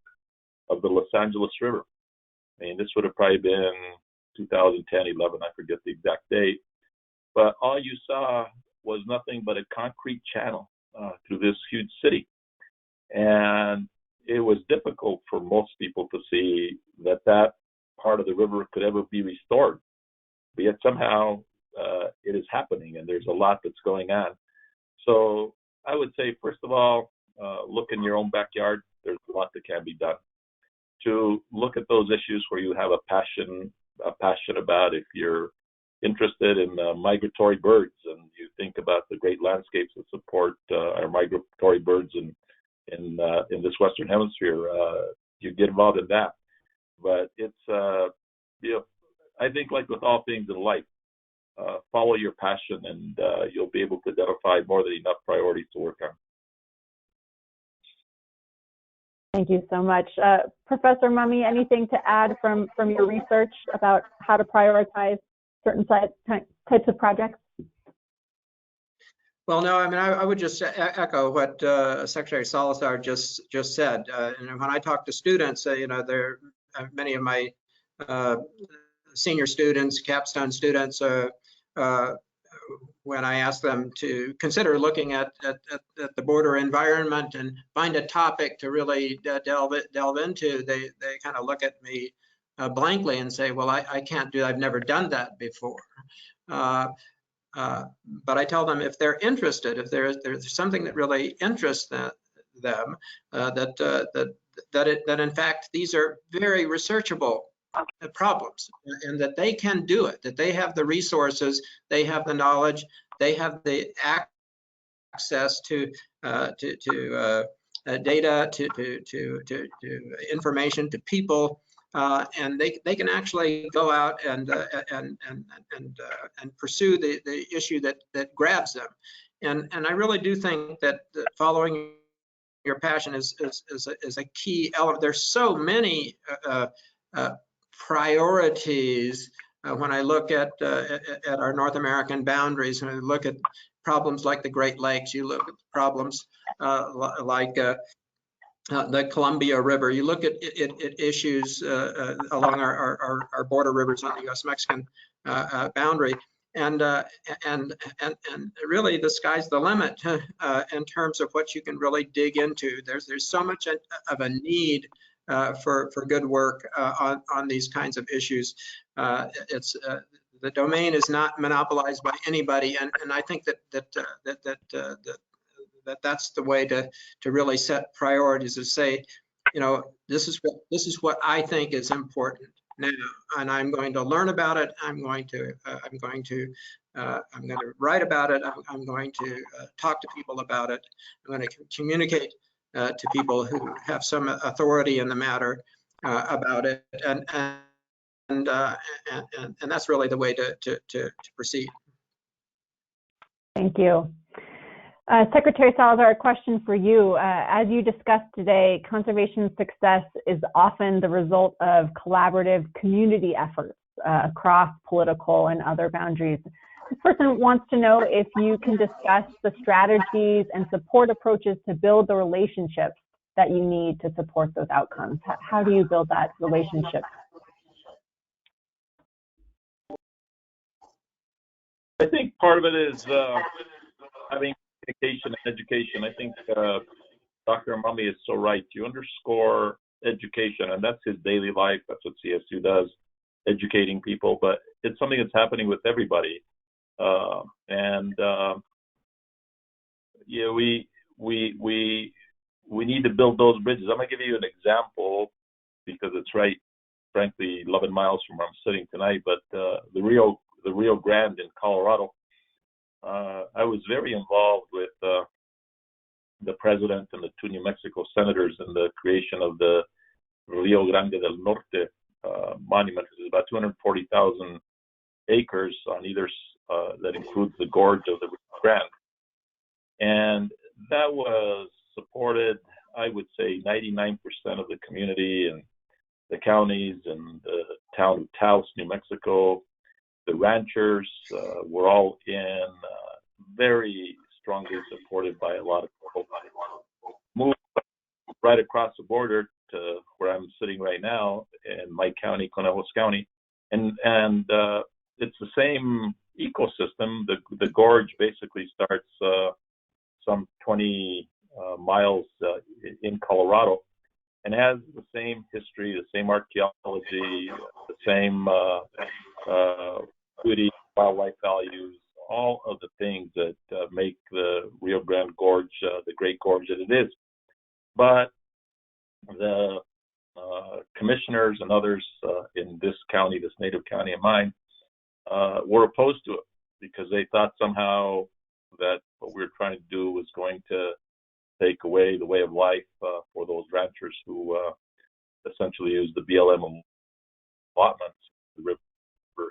of the Los Angeles River. I mean, this would have probably been 2010, 11, I forget the exact date. But all you saw was nothing but a concrete channel through this huge city. And it was difficult for most people to see that that part of the river could ever be restored. But yet somehow it is happening, and there's a lot that's going on. So I would say, first of all, look in your own backyard. There's a lot that can be done. To look at those issues where you have a passion about. If you're interested in migratory birds and you think about the great landscapes that support our migratory birds in this Western Hemisphere, you get involved in that. But it's, I think like with all things in life, follow your passion and you'll be able to identify more than enough priorities to work on. Thank you so much. Professor Mumme, anything to add from your research about how to prioritize certain types of projects? Well, no, I mean, I would just echo what Secretary Salazar just said. And when I talk to students, there many of my senior students, capstone students, when I ask them to consider looking at the border environment and find a topic to really delve into, they kind of look at me blankly and say, well, I can't do, I've never done that before. But I tell them if they're interested, if there's something that really interests them, that in fact these are very researchable problems, and that they can do it, that they have the resources, they have the knowledge, they have the access to data, to information, to people. And they can actually go out and pursue the issue that grabs them, and I really do think that following your passion is a key element. There's so many priorities when I look at our North American boundaries. When I look at problems like the Great Lakes, you look at problems like the Columbia River. You look at issues along our border rivers on the U.S.-Mexican boundary, and really the sky's the limit in terms of what you can really dig into. There's so much of a need for good work on these kinds of issues. The domain is not monopolized by anybody, and I think that's the way to really set priorities, to say, this is what I think is important now, and I'm going to learn about it. I'm going to write about it. I'm going to talk to people about it. I'm going to communicate to people who have some authority in the matter about it, and that's really the way to proceed. Thank you. Secretary Salazar, a question for you. As you discussed today, conservation success is often the result of collaborative community efforts across political and other boundaries. This person wants to know if you can discuss the strategies and support approaches to build the relationships that you need to support those outcomes. How do you build that relationship? I think part of it is having communication and education. I think Dr. Mumme is so right. You underscore education, and that's his daily life. That's what CSU does, educating people. But it's something that's happening with everybody. We need to build those bridges. I'm gonna give you an example because it's right, frankly, 11 miles from where I'm sitting tonight. But the Rio Grande in Colorado. I was very involved with the president and the two New Mexico senators in the creation of the Rio Grande del Norte monument. It's about 240,000 acres on either, that includes the gorge of the Rio Grande. And that was supported, I would say, 99% of the community and the counties and the town of Taos, New Mexico. The ranchers were all in, very strongly supported by a lot of people. right across the border to where I'm sitting right now in my county, Conejos County, and it's the same ecosystem. The gorge basically starts some 20 miles in Colorado, and has the same history, the same archaeology, the same beauty, wildlife values, all of the things that make the Rio Grande Gorge the great gorge that it is. But the commissioners and others in this county, this native county of mine, were opposed to it because they thought somehow that what we were trying to do was going to take away the way of life for those ranchers who essentially use the BLM allotments, the river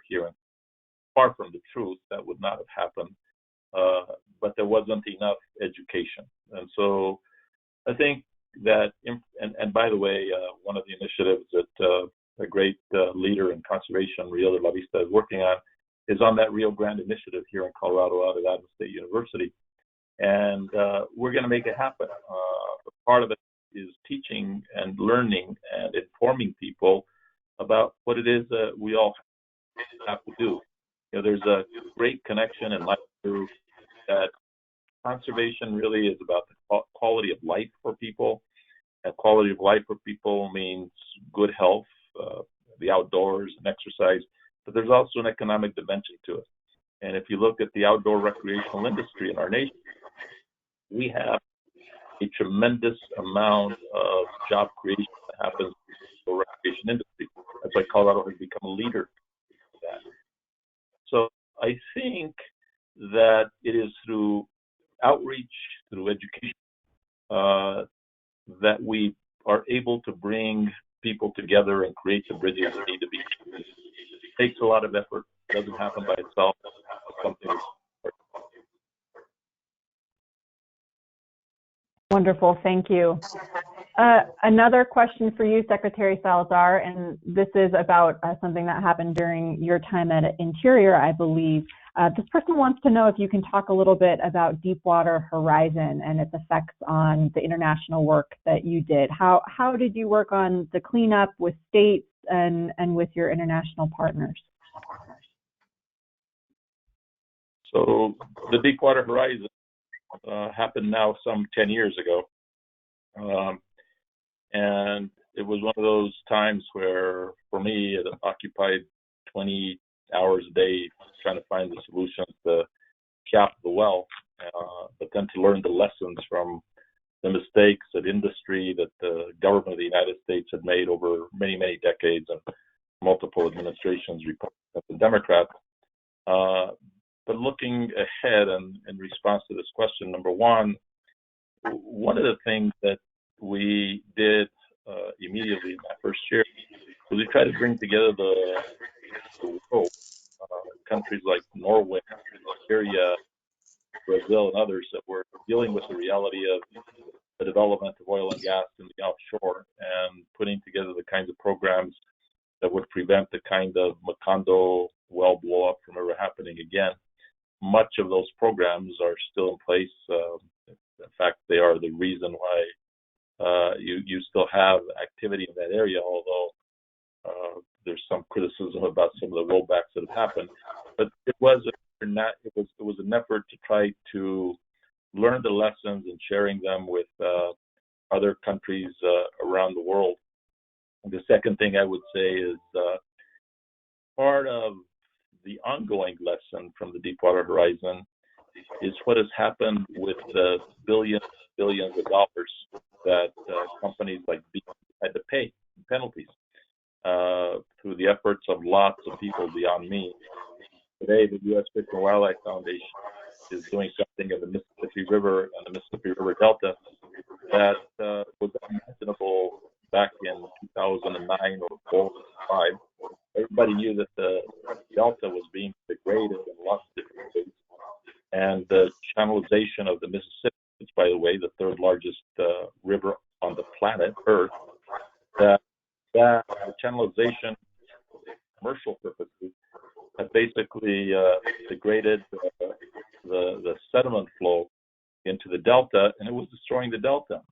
here. And far from the truth, that would not have happened, but there wasn't enough education. And so I think that, and by the way, one of the initiatives that a great leader in conservation, Rio de la Vista, is working on is on that Rio Grande initiative here in Colorado out at Adams State University. And we're going to make it happen. Part of it is teaching and learning and informing people about what it is that we all have to do. You know, there's a great connection in life through that conservation really is about the quality of life for people. And quality of life for people means good health, the outdoors and exercise, but there's also an economic dimension to it. And if you look at the outdoor recreational industry in our nation, we have a tremendous amount of job creation that happens in the recreation industry. That's why Colorado has become a leader in that. So I think that it is through outreach, through education, that we are able to bring people together and create the bridges that need to be. It takes a lot of effort. It doesn't happen by itself. It's something Wonderful, thank you. Another question for you, Secretary Salazar, and this is about something that happened during your time at Interior, I believe. This person wants to know if you can talk a little bit about Deepwater Horizon and its effects on the international work that you did. How did you work on the cleanup with states and with your international partners? So the Deepwater Horizon happened now some 10 years ago. And it was one of those times where, for me, it occupied 20 hours a day trying to find the solutions to cap the well, but then to learn the lessons from the mistakes that industry, that the government of the United States had made over many, many decades and multiple administrations, Republicans and Democrats. But looking ahead and in response to this question, number one of the things that we did immediately in that first year was we tried to bring together the world, countries like Norway, Syria, Brazil, and others that were dealing with the reality of the development of oil and gas in the offshore and putting together the kinds of programs that would prevent the kind of Macondo well blow up from ever happening again. Much of those programs are still in place. In fact, they are the reason why you still have activity in that area, although there's some criticism about some of the rollbacks that have happened. But it was an effort to try to learn the lessons and sharing them with other countries around the world. And the second thing I would say is part of the ongoing lesson from the Deepwater Horizon is what has happened with the billions of dollars that companies like BP had to pay in penalties through the efforts of lots of people beyond me. Today, the U.S. Fish and Wildlife Foundation is doing something in the Mississippi River and the Mississippi River Delta that was unimaginable back in 2009 or 4 or 5. Everybody knew that the Delta was being degraded in lots of different ways. And the channelization of the Mississippi, which, by the way, the third largest river on the planet, Earth, that the channelization for commercial purposes had basically degraded the sediment flow into the Delta, and it was destroying the Delta.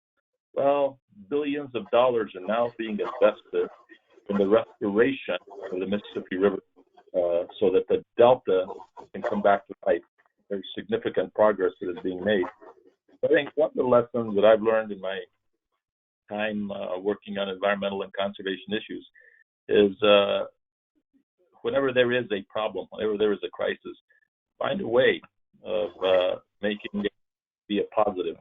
Well, billions of dollars are now being invested in the restoration of the Mississippi River so that the delta can come back to life. There's significant progress that is being made. I think one of the lessons that I've learned in my time working on environmental and conservation issues is whenever there is a problem, whenever there is a crisis, find a way of making it be a positive.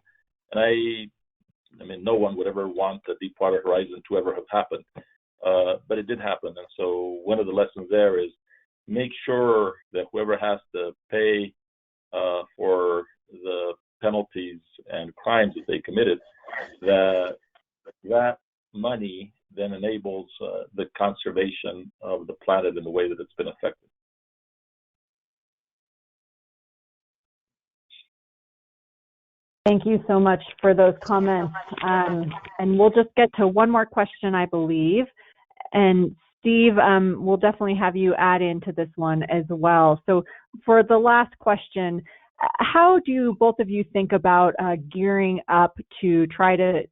And I mean, no one would ever want the Deepwater Horizon to ever have happened, but it did happen. And so one of the lessons there is make sure that whoever has to pay for the penalties and crimes that they committed, that money then enables the conservation of the planet in the way that it's been affected. Thank you so much for those comments. And we'll just get to one more question, I believe. And Steve, we'll definitely have you add into this one as well. So for the last question, how do both of you think about gearing up to try to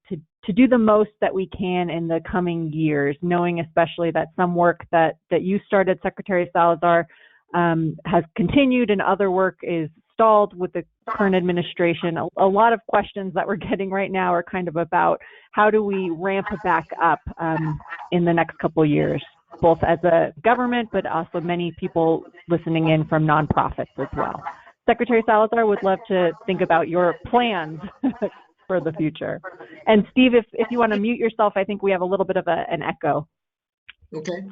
do the most that we can in the coming years, knowing especially that some work that you started, Secretary Salazar, has continued and other work is stalled with the current administration? A lot of questions that we're getting right now are kind of about how do we ramp back up in the next couple of years, both as a government, but also many people listening in from nonprofits as well. Secretary Salazar, would love to think about your plans for the future. And Steve, if you want to mute yourself, I think we have a little bit of an echo. Okay.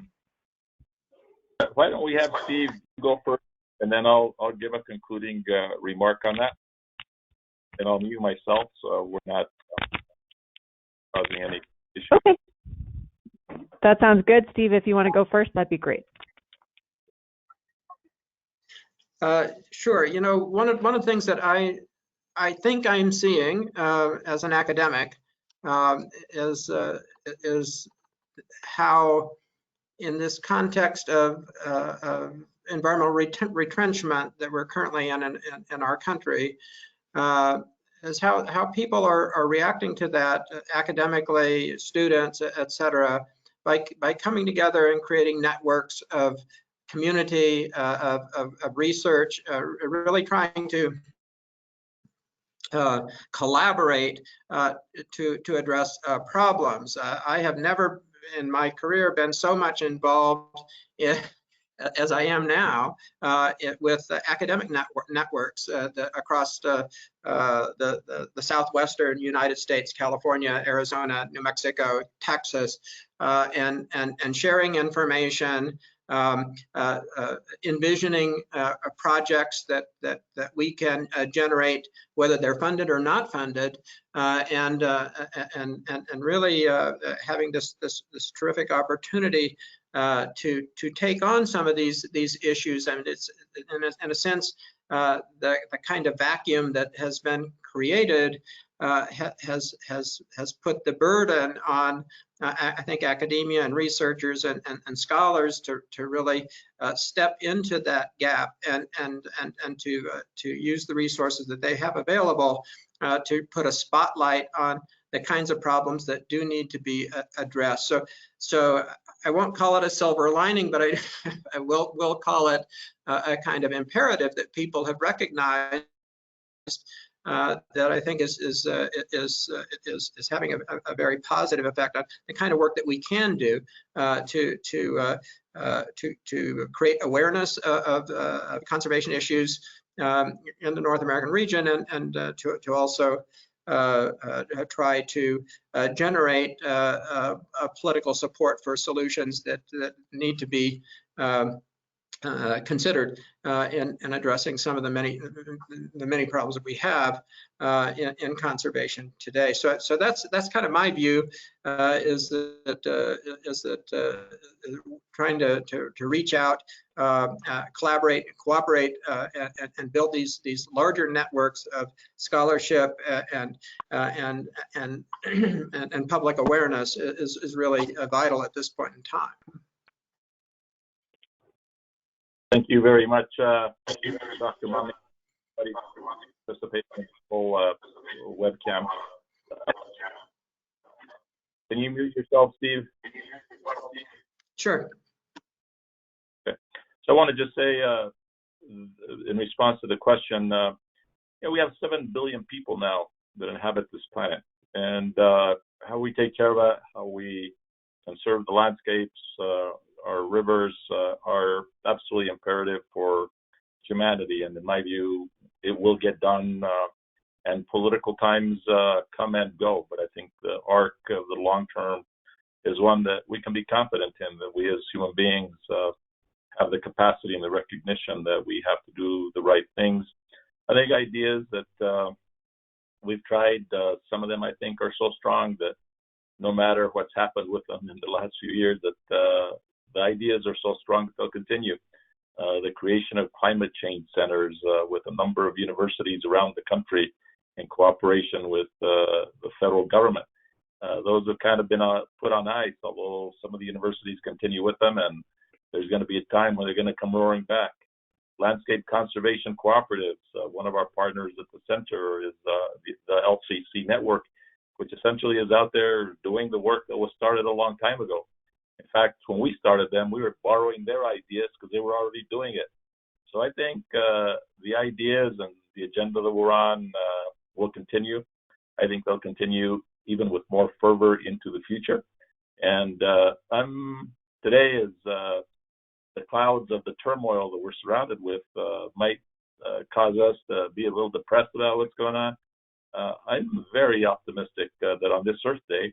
Why don't we have Steve go first, and then I'll give a concluding remark on that, and I'll mute myself so we're not causing any issues. Okay. That sounds good. Steve, if you want to go first, that'd be great. Sure. You know, one of the things that I think I'm seeing as an academic is how, in this context of environmental retrenchment that we're currently in our country, is how people are reacting to that academically, students, et cetera, by coming together and creating networks of community, of research, really trying to collaborate to address problems. I have never in my career been so much involved as I am now with academic networks across the southwestern United States, California, Arizona, New Mexico, Texas, and sharing information, envisioning projects that we can generate, whether they're funded or not funded, and really having this terrific opportunity to take on some of these issues. I mean, it's in a sense the kind of vacuum that has been created has put the burden on I think academia and researchers and scholars to really step into that gap and to use the resources that they have available to put a spotlight on the kinds of problems that do need to be addressed. So I won't call it a silver lining, but I will call it a kind of imperative that people have recognized that I think is having a very positive effect on the kind of work that we can do to create awareness of conservation issues in the North American region, and to also try to generate political support for solutions that need to be considered in addressing some of the many problems that we have in conservation today. So that's kind of my view, is that trying to reach out, collaborate, cooperate, and build these larger networks of scholarship and public awareness is really vital at this point in time. Thank you very much, Dr. Mumme, for participating in the whole webcam. Can you mute yourself, Steve? Sure. Okay. So I want to just say, in response to the question, we have 7 billion people now that inhabit this planet, and how we take care of that, how we conserve the landscapes, our rivers are absolutely imperative for humanity. And in my view, it will get done. And political times come and go, but I think the arc of the long term is one that we can be confident in, that we as human beings have the capacity and the recognition that we have to do the right things. I think ideas that we've tried, some of them I think are so strong that no matter what's happened with them in the last few years, that the ideas are so strong that they'll continue. The creation of climate change centers with a number of universities around the country in cooperation with the federal government. Those have kind of been put on ice, although some of the universities continue with them, and there's going to be a time when they're going to come roaring back. Landscape conservation cooperatives. One of our partners at the center is the LCC network, which essentially is out there doing the work that was started a long time ago. In fact, when we started them, we were borrowing their ideas because they were already doing it. So I think the ideas and the agenda that we're on will continue. I think they'll continue even with more fervor into the future. And today is the clouds of the turmoil that we're surrounded with might cause us to be a little depressed about what's going on. I'm very optimistic that on this Earth Day,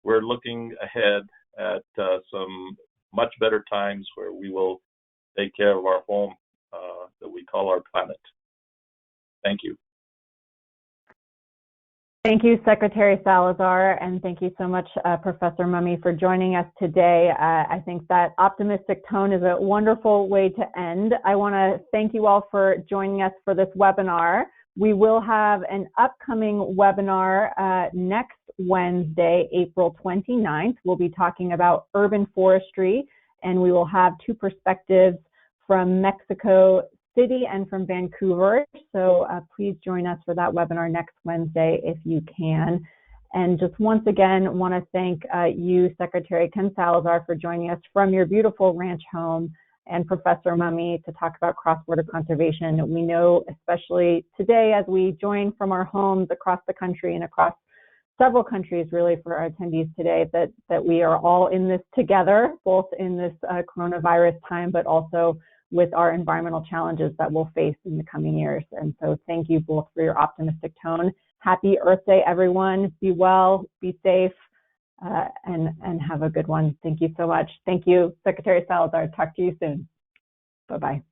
we're looking ahead at some much better times where we will take care of our home that we call our planet. Thank you. Thank you, Secretary Salazar, and thank you so much, Professor Mumme, for joining us today. I think that optimistic tone is a wonderful way to end. I want to thank you all for joining us for this webinar. We will have an upcoming webinar next Wednesday, April 29th. We'll be talking about urban forestry, and we will have two perspectives from Mexico City and from Vancouver. So please join us for that webinar next Wednesday if you can. And just once again, want to thank you, Secretary Ken Salazar, for joining us from your beautiful ranch home, and Professor Mumme to talk about cross-border conservation. We know, especially today, as we join from our homes across the country and across several countries, really, for our attendees today, that we are all in this together, both in this coronavirus time, but also with our environmental challenges that we'll face in the coming years. And so thank you both for your optimistic tone. Happy Earth Day, everyone. Be well, be safe, and have a good one. Thank you so much. Thank you, Secretary Salazar. Talk to you soon. Bye-bye.